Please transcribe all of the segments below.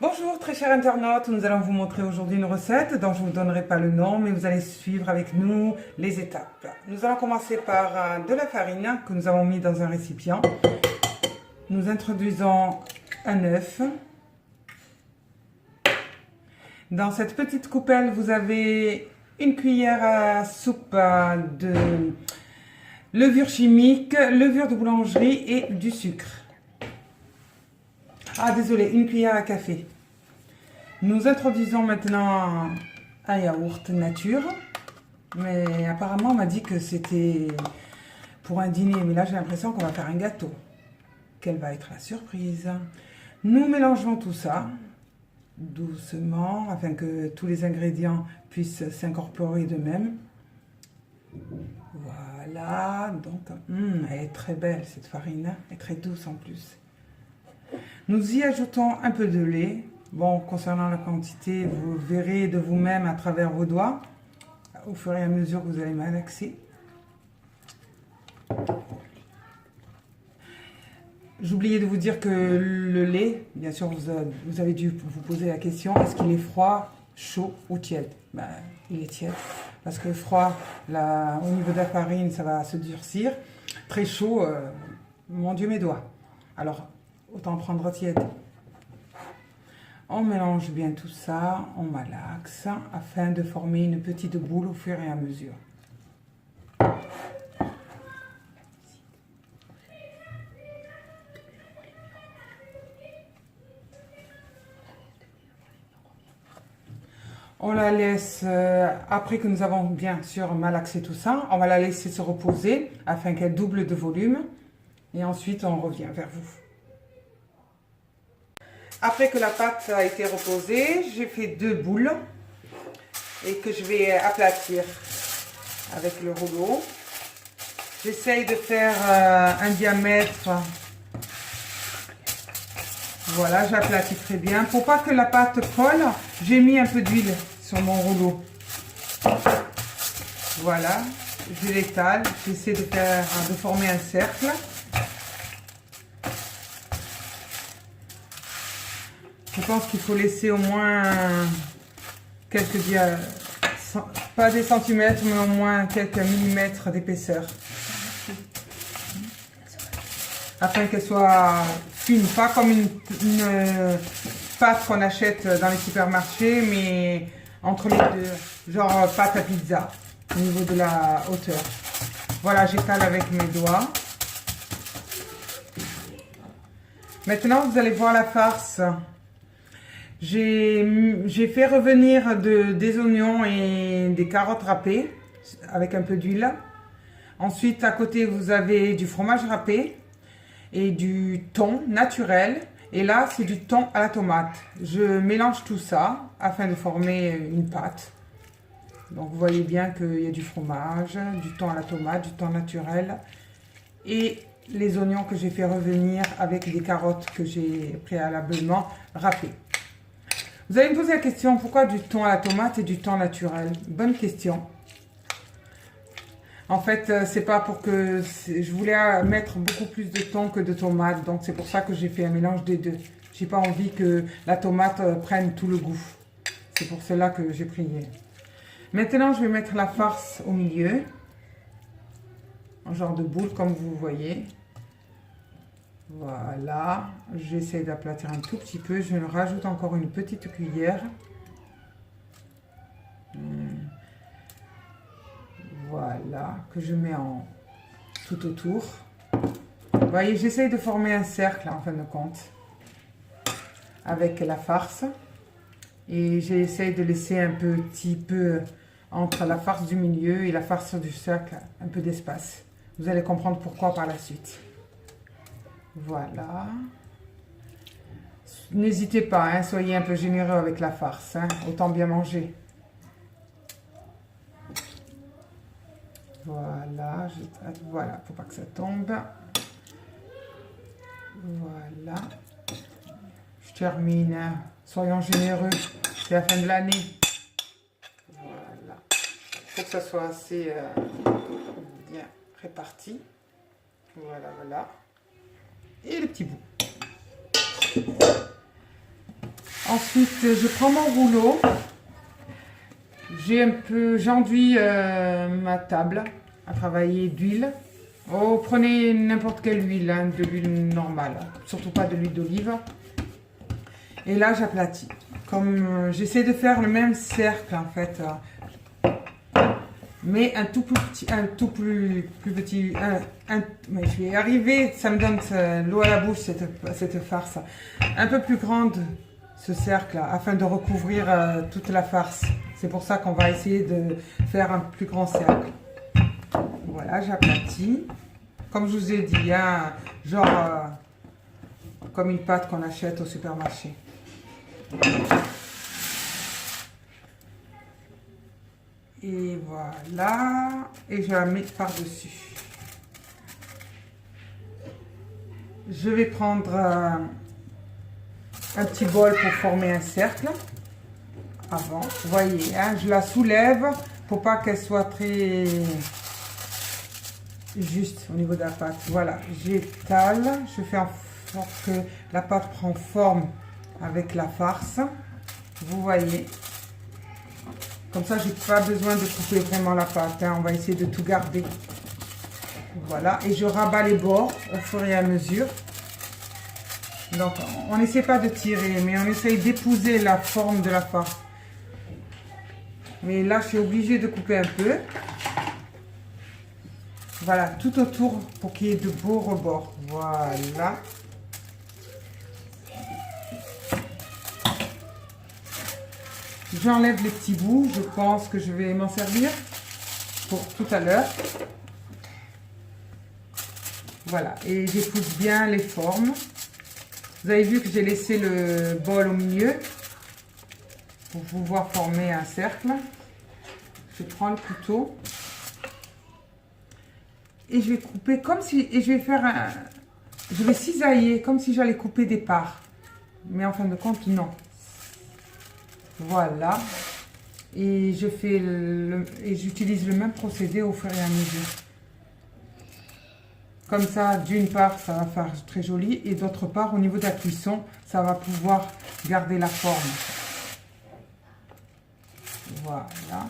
Bonjour très chers internautes, nous allons vous montrer aujourd'hui une recette dont je ne vous donnerai pas le nom, mais vous allez suivre avec nous les étapes. Nous allons commencer par de la farine que nous avons mis dans un récipient. Nous introduisons un œuf. Dans cette petite coupelle, vous avez une cuillère à soupe de levure chimique, levure de boulangerie et du sucre. Ah désolé, une cuillère à café. Nous introduisons maintenant un yaourt nature, mais apparemment on m'a dit que c'était pour un dîner, mais là j'ai l'impression qu'on va faire un gâteau. Quelle va être la surprise? Nous mélangeons tout ça doucement afin que tous les ingrédients puissent s'incorporer d'eux-mêmes. Voilà, donc elle est très belle cette farine, elle est très douce en plus. Nous y ajoutons un peu de lait. Bon, concernant la quantité, vous verrez de vous-même à travers vos doigts, au fur et à mesure que vous allez malaxer. J'oubliais de vous dire que le lait, bien sûr, vous avez dû vous poser la question, est-ce qu'il est froid, chaud ou tiède? Ben, il est tiède, parce que froid, là, au niveau de la farine, ça va se durcir. Très chaud, mon Dieu, mes doigts. Alors, autant prendre tiède. On mélange bien tout ça, on malaxe, afin de former une petite boule au fur et à mesure. On la laisse, après que nous avons bien sûr malaxé tout ça, on va la laisser se reposer afin qu'elle double de volume. Et ensuite, on revient vers vous. Après que la pâte a été reposée, j'ai fait 2 boules et que je vais aplatir avec le rouleau. J'essaye de faire un diamètre. Voilà, j'aplatis très bien. Pour pas que la pâte colle, j'ai mis un peu d'huile sur mon rouleau. Voilà, je l'étale. J'essaie de former un cercle. Je pense qu'il faut laisser au moins quelques pas des centimètres, mais au moins quelques millimètres d'épaisseur. Afin qu'elle soit fine, pas comme une pâte qu'on achète dans les supermarchés, mais entre les deux, genre pâte à pizza, au niveau de la hauteur. Voilà, j'étale avec mes doigts. Maintenant, vous allez voir la farce. J'ai fait revenir des oignons et des carottes râpées avec un peu d'huile. Ensuite, à côté, vous avez du fromage râpé et du thon naturel. Et là, c'est du thon à la tomate. Je mélange tout ça afin de former une pâte. Donc, vous voyez bien qu'il y a du fromage, du thon à la tomate, du thon naturel et les oignons que j'ai fait revenir avec des carottes que j'ai préalablement râpées. Vous allez me poser la question, pourquoi du thon à la tomate et du thon naturel? Bonne question. En fait, c'est pas pour que... Je voulais mettre beaucoup plus de thon que de tomate, donc c'est pour ça que j'ai fait un mélange des deux. J'ai pas envie que la tomate prenne tout le goût. C'est pour cela que j'ai pris. Maintenant, je vais mettre la farce au milieu. En genre de boule, comme vous voyez. Voilà, j'essaie d'aplatir un tout petit peu, je rajoute encore une petite cuillère. Voilà, que je mets tout autour. Vous voyez, j'essaie de former un cercle en fin de compte avec la farce. Et j'essaie de laisser un petit peu entre la farce du milieu et la farce du cercle, un peu d'espace. Vous allez comprendre pourquoi par la suite. Voilà. N'hésitez pas, hein, soyez un peu généreux avec la farce, hein, autant bien manger. Voilà, voilà, faut pas que ça tombe. Voilà. Je termine, hein. Soyons généreux, c'est la fin de l'année. Voilà. Il faut que ça soit assez bien réparti. Voilà, voilà. Et le petit bout. Ensuite, je prends mon rouleau. J'enduis ma table à travailler d'huile. Oh, prenez n'importe quelle huile, hein, de l'huile normale, surtout pas de l'huile d'olive. Et là, j'aplatis. Comme j'essaie de faire le même cercle en fait, mais un tout petit, plus petit. Mais je vais y arriver. Ça me donne l'eau à la bouche cette farce. Un peu plus grande ce cercle afin de recouvrir toute la farce. C'est pour ça qu'on va essayer de faire un plus grand cercle. Voilà, j'aplatis. Comme je vous ai dit, hein, genre comme une pâte qu'on achète au supermarché. Et voilà. Et je la mets par-dessus. Je vais prendre un petit bol pour former un cercle. Avant, vous voyez, hein, je la soulève pour pas qu'elle soit très juste au niveau de la pâte. Voilà, j'étale, je fais en sorte que la pâte prend forme avec la farce. Vous voyez, comme ça, j'ai pas besoin de couper vraiment la pâte. Hein, on va essayer de tout garder. Voilà, et je rabats les bords au fur et à mesure. Donc, on n'essaie pas de tirer, mais on essaye d'épouser la forme de la farce. Mais là, je suis obligée de couper un peu. Voilà, tout autour pour qu'il y ait de beaux rebords. Voilà. J'enlève les petits bouts. Je pense que je vais m'en servir pour tout à l'heure. Voilà, et j'épouse bien les formes. Vous avez vu que j'ai laissé le bol au milieu pour pouvoir former un cercle. Je prends le couteau et je vais couper comme si, et je vais faire un, je vais cisailler comme si j'allais couper des parts, mais en fin de compte non. Voilà, et je fais et j'utilise le même procédé au fur et à mesure. Comme ça, d'une part, ça va faire très joli, et d'autre part, au niveau de la cuisson, ça va pouvoir garder la forme. Voilà.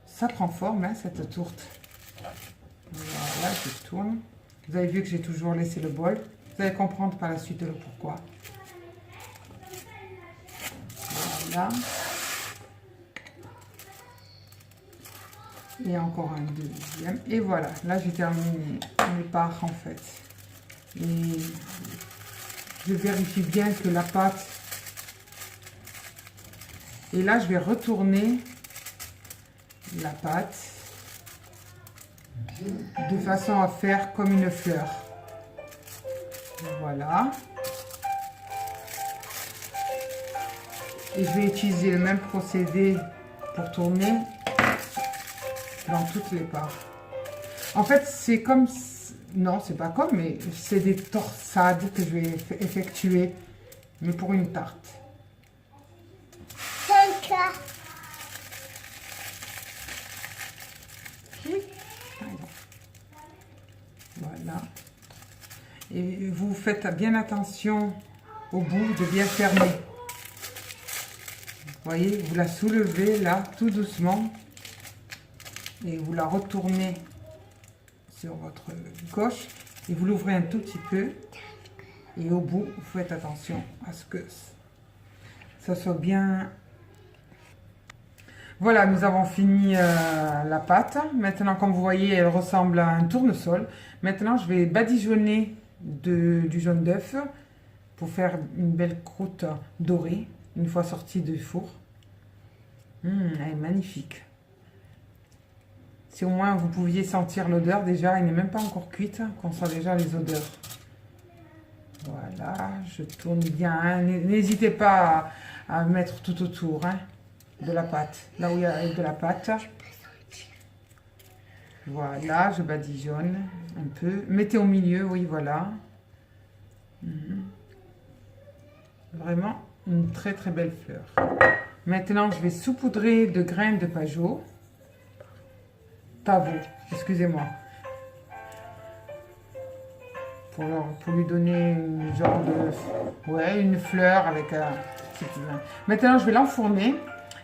Ça prend forme, hein, cette tourte. Voilà, je tourne. Vous avez vu que j'ai toujours laissé le bol. Vous allez comprendre par la suite le pourquoi. Voilà. Et encore un deuxième. Et voilà, là j'ai terminé mes parts en fait. Et je vérifie bien que la pâte... Et là je vais retourner la pâte de façon à faire comme une fleur. Voilà. Et je vais utiliser le même procédé pour tourner dans toutes les parts. En fait, c'est comme... Non, c'est pas comme, mais c'est des torsades que je vais effectuer, mais pour une tarte. Oui. Voilà. Et vous faites bien attention au bout de bien fermer. Vous voyez, vous la soulevez là, tout doucement. Et vous la retournez sur votre gauche et vous l'ouvrez un tout petit peu. Et au bout, vous faites attention à ce que ça soit bien. Voilà, nous avons fini la pâte. Maintenant, comme vous voyez, elle ressemble à un tournesol. Maintenant, je vais badigeonner du jaune d'œuf pour faire une belle croûte dorée une fois sortie du four. Elle est magnifique. Si au moins vous pouviez sentir l'odeur, déjà, elle n'est même pas encore cuite, qu'on sent déjà les odeurs. Voilà, je tourne bien. Hein. N'hésitez pas à mettre tout autour hein, de la pâte, là où il y a de la pâte. Voilà, je badigeonne un peu. Mettez au milieu, oui, voilà. Vraiment une très très belle fleur. Maintenant, je vais saupoudrer de graines de pavot. Excusez-moi. pour lui donner une genre de... Ouais, une fleur avec... si tu veux. Maintenant, je vais l'enfourner.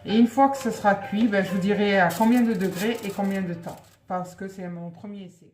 Et une fois que ce sera cuit, ben, je vous dirai à combien de degrés et combien de temps. Parce que c'est mon premier essai.